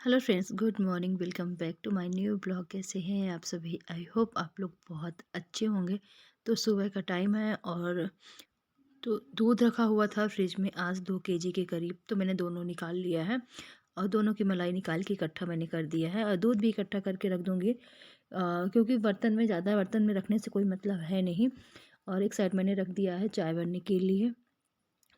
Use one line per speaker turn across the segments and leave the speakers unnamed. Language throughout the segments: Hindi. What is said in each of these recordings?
Hello friends, good morning. Welcome back to my new blog. कैसे हैं आप सभी? आई होप आप लोग बहुत अच्छे होंगे। तो सुबह का टाइम है और तो दूध रखा हुआ था फ्रिज में आज 2 केजी के करीब। तो मैंने दोनों निकाल लिया है और दोनों की मलाई निकाल के इकट्ठा मैंने कर दिया है और दूध भी इकट्ठा करके रख दूँगी, क्योंकि बर्तन में ज़्यादा बर्तन में रखने से कोई मतलब है नहीं। और एक साइड मैंने रख दिया है चाय बनने के लिए।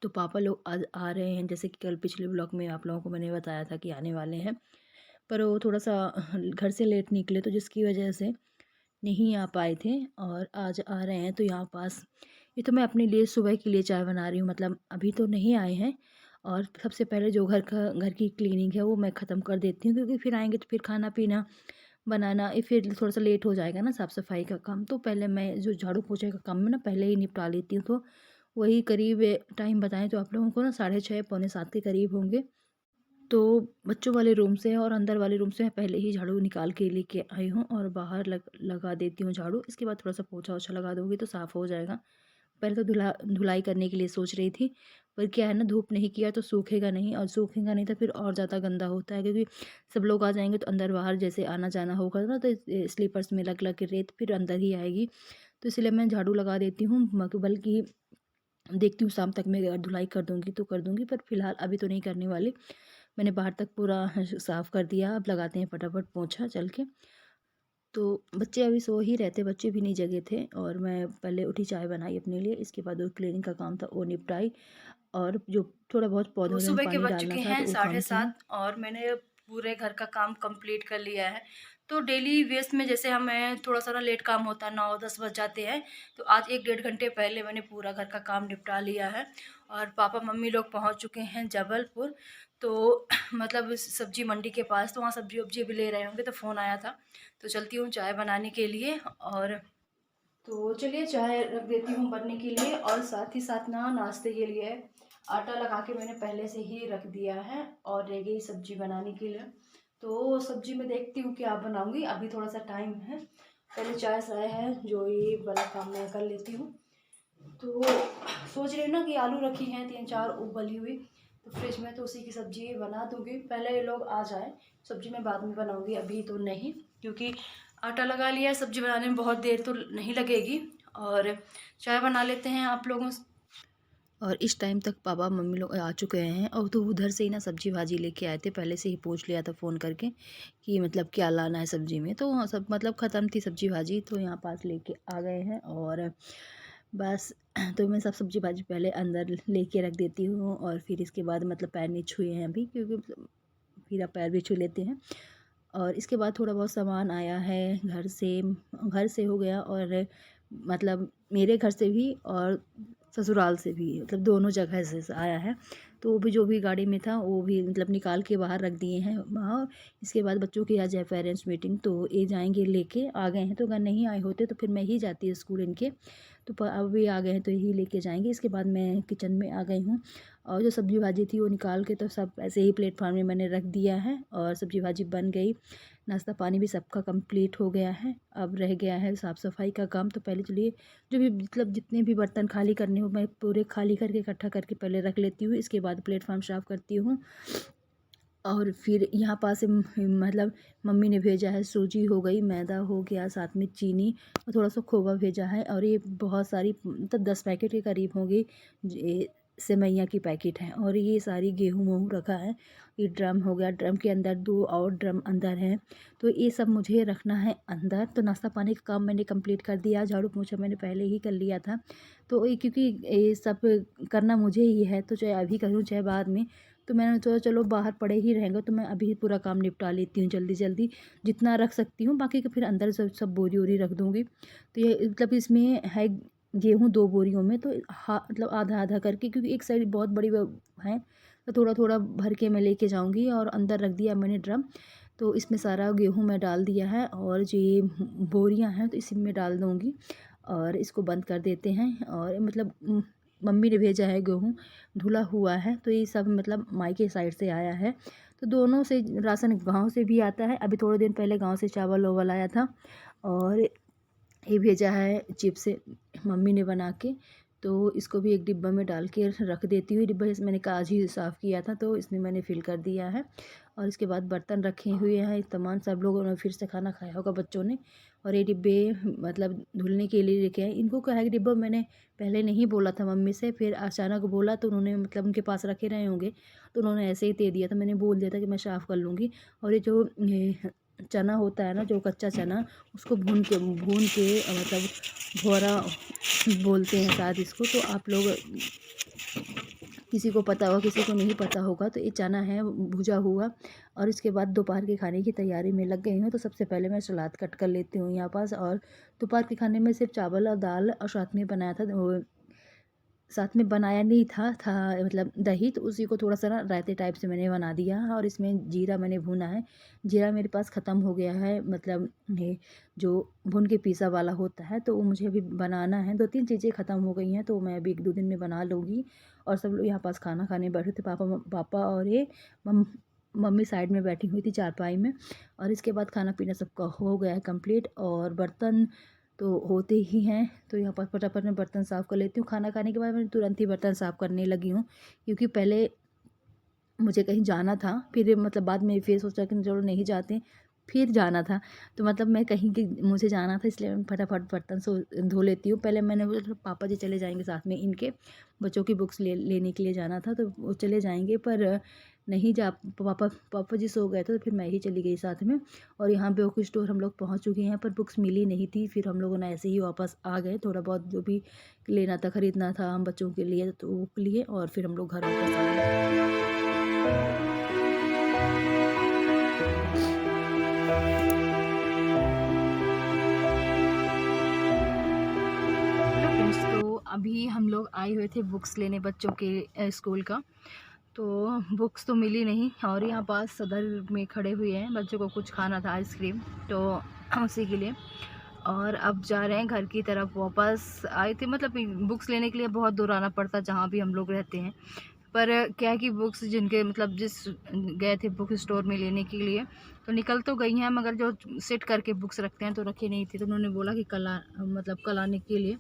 तो पापा लोग आज आ रहे हैं, जैसे कि कल पिछले ब्लॉग में आप लोगों को मैंने बताया था कि आने वाले हैं। पर वो थोड़ा-सा घर से लेट निकले, तो जिसकी वजह से नहीं आ पाए थे और आज आ रहे हैं। तो यहाँ पास ये तो मैं अपने लिए सुबह के लिए चाय बना रही हूँ, मतलब अभी तो नहीं आए हैं। और सबसे पहले जो घर की क्लीनिंग है वो मैं ख़त्म कर देती हूँ, क्योंकि फिर आएँगे तो फिर खाना-पीना बनाना ये फिर थोड़ा-सा लेट हो जाएगा ना साफ़-सफ़ाई का काम। तो पहले मैं जो झाड़ू-पोछे का काम है ना पहले ही निपटा लेती हूँ। तो वही करीब टाइम बताएँ तो आप लोगों को ना 6:30 पौने 7 के करीब होंगे। तो बच्चों वाले रूम से और अंदर वाले रूम से मैं पहले ही झाड़ू निकाल के लेके आई हूँ और बाहर लगा देती हूँ झाड़ू। इसके बाद थोड़ा-सा पोछा-ओछा लगा दूँगी तो साफ़ हो जाएगा। पहले तो धुलाई करने के लिए सोच रही थी, पर क्या है ना, धूप नहीं किया तो सूखेगा नहीं और सूखेगा नहीं तो फिर और ज़्यादा गंदा होता है, क्योंकि सब लोग आ जाएँगे तो अंदर-बाहर जैसे आना-जाना होगा ना, तो स्लीपर्स में लग-लग के रेत फिर अंदर ही आएगी। तो इसलिए मैं झाड़ू लगा देती हूँ, बल्कि देखती हूँ शाम तक मैं अगर धुलाई कर दूँगी तो कर दूँगी, पर फ़िलहाल अभी तो नहीं करने वाली। मैंने बाहर तक पूरा साफ़ कर दिया, अब लगाते हैं फटाफट पोंछा चल के। तो बच्चे अभी सो ही रहते, बच्चे भी नहीं जगे थे और मैं पहले उठी चाय बनाई अपने लिए, इसके बाद वो क्लीनिंग का काम था वो निपटाई और जो थोड़ा बहुत
तो
पौधों में
सुबह के
पानी
बज
डालना
चुके
था
हैं
तो वो काम
साढ़े
किया।
7 और मैंने पूरे घर का काम कंप्लीट कर लिया है। तो डेली बेस में जैसे हमें थोड़ा-सा ना लेट काम होता है, 9-10 बज जाते हैं, तो आज 1 डेढ़ घंटे पहले मैंने पूरा घर का काम निपटा लिया है और पापा-मम्मी लोग पहुँच चुके हैं जबलपुर। तो मतलब सब्ज़ी मंडी के पास, तो वहाँ सब्ज़ी-वब्ज़ी भी ले रहे होंगे, तो फ़ोन आया था। तो चलती हूँ चाय बनाने के लिए और तो चलिए चाय रख देती हूँ बनने के लिए और साथ ही साथ ना नाश्ते के लिए आटा लगा के मैंने पहले से ही रख दिया है और रह गई सब्जी बनाने के लिए। तो सब्जी में देखती हूँ क्या बनाऊँगी, अभी थोड़ा-सा टाइम है। पहले चाय-शाय है जो ये वाला काम मैं कर लेती हूँ। तो सोच रही हूँ ना कि आलू रखी हैं 3-4 उबली हुई, तो फ्रिज में, तो उसी की सब्ज़ी बना दूँगी। पहले ये लोग आ जाएँ, सब्ज़ी मैं बाद में बनाऊँगी, अभी तो नहीं, क्योंकि आटा लगा लिया है, सब्ज़ी बनाने में बहुत देर तो नहीं लगेगी। और चाय बना लेते हैं आप लोगों स
और इस टाइम तक पापा मम्मी लोग आ चुके हैं और तो उधर से ही ना सब्जी भाजी लेके आए थे, पहले से ही पूछ लिया था फ़ोन करके कि मतलब क्या लाना है सब्जी में। तो वहाँ सब मतलब ख़त्म थी सब्जी भाजी, तो यहाँ पास लेके आ गए हैं और बस तो मैं सब सब्जी भाजी पहले अंदर लेके रख देती हूँ और फिर इसके बाद मतलब पैर नहीं छुए हैं अभी, क्योंकि फिर आप पैर भी छू लेते हैं। और इसके बाद थोड़ा बहुत सामान आया है घर से हो गया और मतलब मेरे घर से भी और ससुराल से भी, मतलब दोनों जगह से आया है। तो वो भी जो भी गाड़ी में था वो भी मतलब निकाल के बाहर रख दिए हैं वहाँ। इसके बाद बच्चों की आज है पेरेंट्स मीटिंग, तो ये जाएंगे लेके आ गए हैं। तो अगर नहीं आए होते तो फिर मैं ही जाती स्कूल इनके, तो अब भी आ गए हैं तो यही लेके जाएंगे। इसके बाद मैं किचन में आ गई हूँ और जो सब्जी भाजी थी वो निकाल के तो सब ऐसे ही प्लेटफॉर्म में मैंने रख दिया है और सब्जी भाजी बन गई। नाश्ता पानी भी सबका कंप्लीट हो गया है, अब रह गया है साफ़ सफाई का काम। तो पहले चलिए जो भी मतलब जितने भी बर्तन खाली करने हो मैं पूरे खाली करके इकट्ठा करके पहले रख लेती हूँ, इसके बाद प्लेटफॉर्म साफ़ करती हूँ। और फिर यहाँ पास मतलब मम्मी ने भेजा है, सूजी हो गई, मैदा हो गया, साथ में चीनी और थोड़ा सा खोवा भेजा है और ये बहुत सारी मतलब 10 पैकेट के करीब होंगी ये सेवइयाँ की पैकेट हैं और ये सारी गेहूँ वूहूँ रखा है। ये ड्रम हो गया, ड्रम के अंदर 2 और ड्रम अंदर हैं, तो ये सब मुझे रखना है अंदर। तो नाश्ता पानी का काम मैंने कंप्लीट कर दिया, झाड़ू पोछा मैंने पहले ही कर लिया था। तो ये क्योंकि ये सब करना मुझे ही है, तो चाहे अभी करूँ चाहे बाद में, तो मैंने सोचा चलो बाहर पड़े ही रहेंगे तो मैं अभी पूरा काम निपटा लेती हूँ जल्दी-जल्दी, जितना रख सकती हूँ, बाकी का फिर अंदर सब सब बोरी-वोरी रख दूँगी। तो ये मतलब इसमें है गेहूँ 2 बोरियों में, तो मतलब आधा-आधा करके, क्योंकि एक साइड बहुत बड़ी है, तो थोड़ा-थोड़ा भर के मैं लेके जाऊँगी और अंदर रख दिया मैंने ड्रम। तो इसमें सारा गेहूँ मैं डाल दिया है और जो ये बोरियाँ हैं तो इसी में डाल दूँगी और इसको बंद कर देते हैं। और मतलब मम्मी ने भेजा है गेहूँ धुला हुआ है, तो ये सब मतलब मायके साइड से आया है। तो दोनों से राशन गाँव से भी आता है, अभी थोड़े दिन पहले गाँव से चावल-वावल आया था और ये भेजा है चिप्स मम्मी ने बना के। तो इसको भी एक डिब्बा में डाल के रख देती हूँ। डिब्बा जैसे मैंने कहा आज ही साफ़ किया था तो इसमें मैंने फिल कर दिया है और इसके बाद बर्तन रखे हुए हैं तमाम, सब लोगों ने फिर से खाना खाया होगा बच्चों ने। और ये डिब्बे मतलब धुलने के लिए लेके आए। इनको क्या है कि डिब्बा मैंने पहले नहीं बोला था मम्मी से, फिर अचानक बोला तो उन्होंने मतलब उनके पास रखे रहे होंगे तो उन्होंने ऐसे ही दे दिया था। मैंने बोल दिया था कि मैं साफ़ कर लूँगी। और ये जो चना होता है ना, जो कच्चा चना, उसको भून के मतलब भोरा बोलते हैं शायद इसको, तो आप लोग किसी को पता होगा किसी को नहीं पता होगा। तो ये चना है भुजा हुआ। और इसके बाद दोपहर के खाने की तैयारी में लग गई हूँ। तो सबसे पहले मैं सलाद कट कर लेती हूँ यहाँ पास। और दोपहर के खाने में सिर्फ चावल और दाल और साथ में बनाया नहीं था मतलब दही, तो उसी को थोड़ा सा ना रायते टाइप से मैंने बना दिया है। और इसमें जीरा मैंने भुना है। जीरा मेरे पास ख़त्म हो गया है, मतलब ये जो भुन के पीसा वाला होता है, तो वो मुझे अभी बनाना है। 2-3 चीज़ें ख़त्म हो गई हैं, तो मैं अभी 1-2 दिन में बना लूँगी। और सब लोग यहाँ पास खाना खाने बैठे थे, पापा और ये मम्मी साइड में बैठी हुई थी चारपाई में। और इसके बाद खाना पीना सबका हो गया है कंप्लीट, और बर्तन तो होते ही हैं। तो यहाँ पर फटाफट मैं बर्तन साफ़ कर लेती हूँ। खाना खाने के बाद मैं तुरंत ही बर्तन साफ़ करने लगी हूँ, क्योंकि पहले मुझे कहीं जाना था, फिर मतलब बाद में फिर सोचा कि चलो नहीं जाते, फिर जाना था। तो मतलब मैं कहीं कि मुझे जाना था, इसलिए मैं फटाफट बर्तन धो लेती हूँ। पहले मैंने बोला था पापा जी चले जाएंगे साथ में, इनके बच्चों की बुक्स लेने के लिए जाना था, तो वो चले जाएंगे, पर नहीं जा पापा पापा जी सो गए थे, तो फिर मैं ही चली गई साथ में। और यहाँ पे बुक स्टोर हम लोग पहुँच चुके हैं, पर बुक्स मिली नहीं थी। फिर हम लोगों ने ऐसे ही वापस आ गए, थोड़ा बहुत जो भी लेना था ख़रीदना था हम बच्चों के लिए तो वो लिए, और फिर हम लोग घर वापस आ गए। हेलो फ्रेंड्स, तो अभी हम लोग आए हुए थे बुक्स लेने बच्चों के स्कूल का। तो बुक्स तो मिली नहीं, और यहाँ पास सदर में खड़े हुए हैं, बच्चों को कुछ खाना था आइसक्रीम, तो उसी के लिए। और अब जा रहे हैं घर की तरफ वापस। आए थे मतलब बुक्स लेने के लिए बहुत दूर आना पड़ता जहाँ भी हम लोग रहते हैं। पर क्या है कि बुक्स जिनके मतलब जिस गए थे बुक स्टोर में लेने के लिए, तो निकल तो गई हैं, मगर जो सेट करके बुक्स रखते हैं तो रखी नहीं थी। तो उन्होंने बोला कि कल आने के लिए।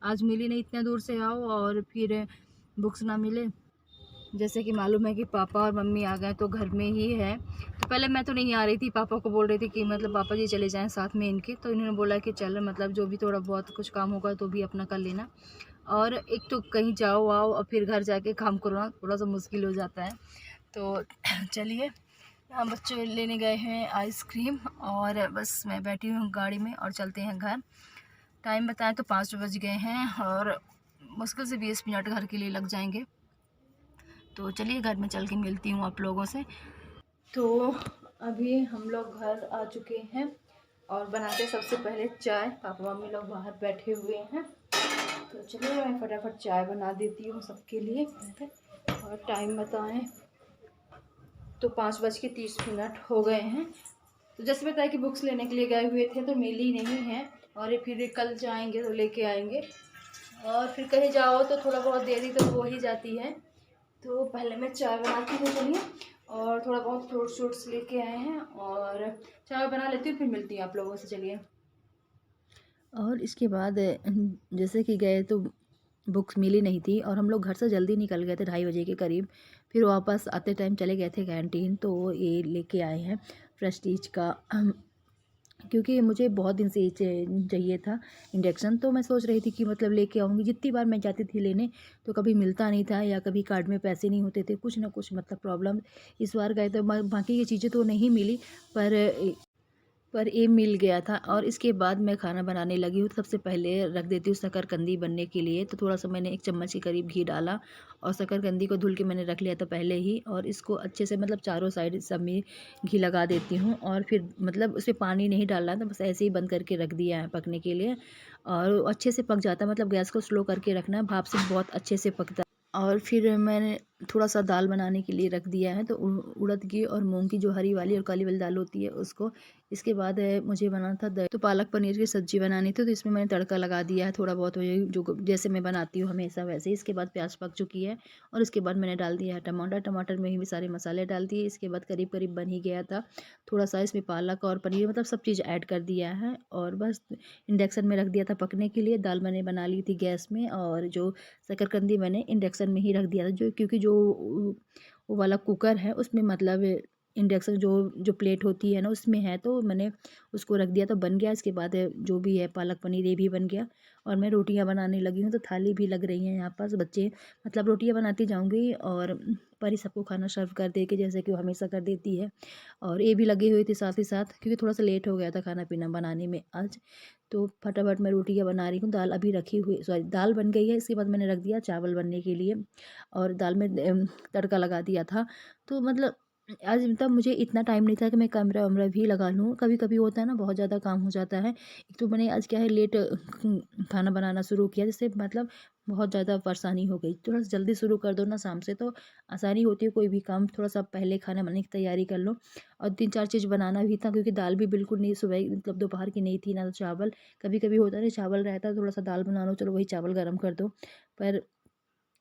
आज मिली नहीं, इतने दूर से आओ और फिर बुक्स ना मिले। जैसे कि मालूम है कि पापा और मम्मी आ गए तो घर में ही है। तो पहले मैं तो नहीं आ रही थी, पापा को बोल रही थी कि मतलब पापा जी चले जाएं साथ में इनके, तो इन्होंने बोला कि चल मतलब जो भी थोड़ा बहुत कुछ काम होगा तो भी अपना कर लेना। और एक तो कहीं जाओ आओ और फिर घर जाके काम करना थोड़ा सा मुश्किल हो जाता है। तो चलिए, यहाँ बच्चे लेने गए हैं आइसक्रीम, और बस मैं बैठी हूँ गाड़ी में और चलते हैं घर। टाइम बताएं तो 5 बज गए हैं, और मुश्किल से 20 मिनट घर के लिए लग जाएंगे। तो चलिए घर में चल के मिलती हूँ आप लोगों से। तो अभी हम लोग घर आ चुके हैं, और बनाते सबसे पहले चाय। पापा मम्मी लोग बाहर बैठे हुए हैं, तो चलिए मैं फटाफट चाय बना देती हूँ सबके लिए। और टाइम बताएं तो 5:30 हो गए हैं। तो जैसे बताया कि बुक्स लेने के लिए गए हुए थे तो मिली नहीं है, और ये फिर कल जाएंगे तो लेके आएंगे। और फिर कहीं जाओ तो थोड़ा बहुत देरी तो हो ही जाती है। तो पहले मैं चाय बनाती हूँ, चलिए। और थोड़ा बहुत फ्रूट्स लेके आए हैं, और चाय बना लेती हूँ, फिर मिलती हूँ आप लोगों से, चलिए। और इसके बाद जैसे कि गए तो बुक्स मिली नहीं थी, और हम लोग घर से जल्दी निकल गए थे 2:30 बजे के करीब। फिर वापस आते टाइम चले गए थे कैंटीन, तो ये लेके आए हैं प्रेस्टीज का क्योंकि मुझे बहुत दिन से ये चाहिए था इंडक्शन। तो मैं सोच रही थी कि मतलब लेके आऊँगी। जितनी बार मैं जाती थी लेने तो कभी मिलता नहीं था, या कभी कार्ड में पैसे नहीं होते थे, कुछ ना कुछ मतलब प्रॉब्लम। इस बार गए तो बाकी की चीज़ें तो नहीं मिली, पर ये मिल गया था। और इसके बाद मैं खाना बनाने लगी हूँ। सबसे पहले रख देती हूँ शकरकंदी बनने के लिए। तो थोड़ा सा मैंने 1 चम्मच के करीब घी डाला, और शकरकंदी को धुल के मैंने रख लिया था पहले ही। और इसको अच्छे से मतलब चारों साइड सब में घी लगा देती हूँ, और फिर मतलब उसमें पानी नहीं डालना था, बस ऐसे ही बंद करके रख दिया है पकने के लिए। और अच्छे से पक जाता है, मतलब गैस को स्लो करके रखना है, भाप से बहुत अच्छे से पकता है। और फिर मैंने थोड़ा सा दाल बनाने के लिए रख दिया है, तो उड़द की और मूंग की जो हरी वाली और काली वाली दाल होती है उसको। इसके बाद मुझे बनाना था दही, तो पालक पनीर की सब्जी बनानी थी, तो इसमें मैंने तड़का लगा दिया है थोड़ा बहुत, वही जो जैसे मैं बनाती हूँ हमेशा वैसे। इसके बाद प्याज पक चुकी है, और इसके बाद मैंने डाल दिया है टमाटर में ही भी सारे मसाले डाल दिए। इसके बाद करीब करीब बन ही गया था। थोड़ा सा इसमें पालक और पनीर मतलब सब चीज़ ऐड कर दिया है, और बस इंडक्शन में रख दिया था पकने के लिए। दाल मैंने बना ली थी गैस में, और जो शकरकंदी मैंने इंडक्शन में ही रख दिया था, जो क्योंकि जो वो वाला कुकर है उसमें मतलब इंडक्शन जो जो प्लेट होती है ना उसमें है, तो मैंने उसको रख दिया तो बन गया। इसके बाद जो भी है पालक पनीर ये भी बन गया और मैं रोटियां बनाने लगी हूँ। तो थाली भी लग रही है यहाँ पास, बच्चे मतलब रोटियां बनाती जाऊँगी और परी सबको खाना सर्व कर दे के, जैसे कि वो हमेशा कर देती है। और ये भी लगे हुए थे साथ ही साथ, क्योंकि थोड़ा सा लेट हो गया था खाना पीना बनाने में आज। तो फटाफट मैं रोटियां बना रही हूँ। दाल अभी रखी हुई, सॉरी दाल बन गई है। इसके बाद मैंने रख दिया चावल बनने के लिए और दाल में तड़का लगा दिया था। तो मतलब आज मतलब मुझे इतना टाइम नहीं था कि मैं कैमरा वैमरा भी लगा लूँ। कभी कभी होता है ना, बहुत ज़्यादा काम हो जाता है। एक तो मैंने आज क्या है लेट खाना बनाना शुरू किया, जिससे मतलब बहुत ज़्यादा परेशानी हो गई। थोड़ा सा जल्दी शुरू कर दो ना शाम से, तो आसानी होती है कोई भी काम। थोड़ा सा पहले खाना बनाने की तैयारी कर लो। और 3-4 चीज़ बनाना भी था, क्योंकि दाल भी बिल्कुल नहीं, सुबह मतलब दोपहर की नहीं थी ना, तो चावल कभी कभी होता है ना, चावल रहता है थोड़ा सा दाल बना लो, चलो वही चावल गर्म कर दो। पर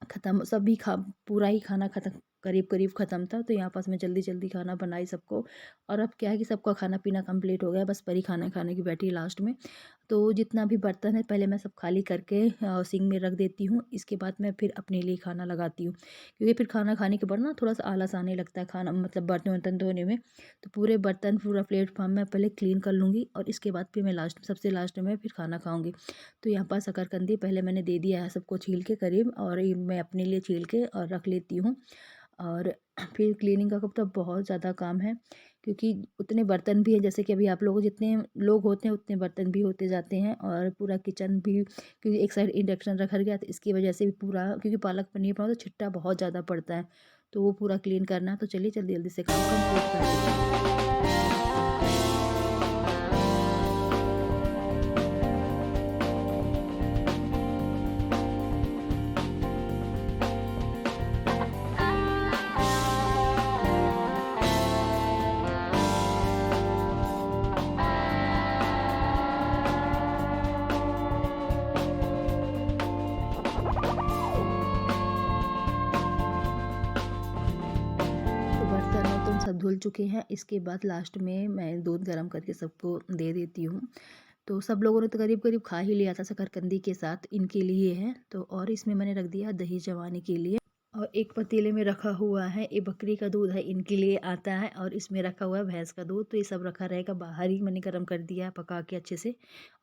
ख़त्म सभी खा पूरा ही खाना ख़त्म, करीब-करीब ख़त्म था। तो यहाँ पास मैं जल्दी-जल्दी खाना बनाई सबको। और अब क्या है कि सबका खाना-पीना कंप्लीट हो गया, बस परी खाना खाने की बैठी है लास्ट में। तो जितना भी बर्तन है पहले मैं सब खाली करके सिंक में रख देती हूँ। इसके बाद मैं फिर अपने लिए खाना लगाती हूँ, क्योंकि फिर खाना खाने के बाद ना थोड़ा-सा आलस आने लगता है खाना मतलब बर्तन-वर्तन धोने में। तो पूरे बर्तन पूरा प्लेटफ़ॉर्म मैं पहले क्लीन कर लूँगी और इसके बाद फिर मैं सबसे लास्ट में फिर खाना खाऊँगी। तो यहाँ पर शकरकंदी पहले मैंने दे दिया है सबको छील के करीब, और ये मैं अपने लिए छील के और रख लेती हूँ। और फिर क्लीनिंग का तो बहुत ज़्यादा काम है, क्योंकि उतने बर्तन भी हैं, जैसे कि अभी आप लोग जितने लोग होते हैं उतने बर्तन भी होते जाते हैं। और पूरा किचन भी, क्योंकि एक साइड इंडक्शन रखा गया तो इसकी वजह से भी पूरा, क्योंकि पालक पनीर बनाओ तो छिट्टा बहुत ज़्यादा पड़ता है, तो वो पूरा क्लीन करना है। तो चलिए जल्दी जल्दी से काम कंप्लीट कर लेते हैं। तो बर्तन वर्तन सब धुल चुके हैं। इसके बाद लास्ट में मैं दूध गर्म करके सबको दे देती हूँ। तो सब लोगों ने तो करीब-करीब खा ही लिया था शकरकंदी के साथ, इनके लिए है। तो और इसमें मैंने रख दिया दही जमाने के लिए। और एक पतीले में रखा हुआ है, ये बकरी का दूध है, इनके लिए आता है। और इसमें रखा हुआ है भैंस का दूध, तो ये सब रखा रहेगा बाहर ही। मैंने गर्म कर दिया है पका के अच्छे से।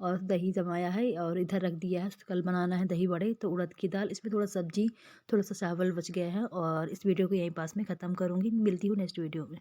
और दही जमाया है और इधर रख दिया है। कल बनाना है दही बड़े, तो उड़द की दाल, इसमें थोड़ा सब्जी, थोड़ा सा चावल बच गया है। और इस वीडियो को यहीं पास में ख़त्म करूँगी। मिलती हूँ नेक्स्ट वीडियो में।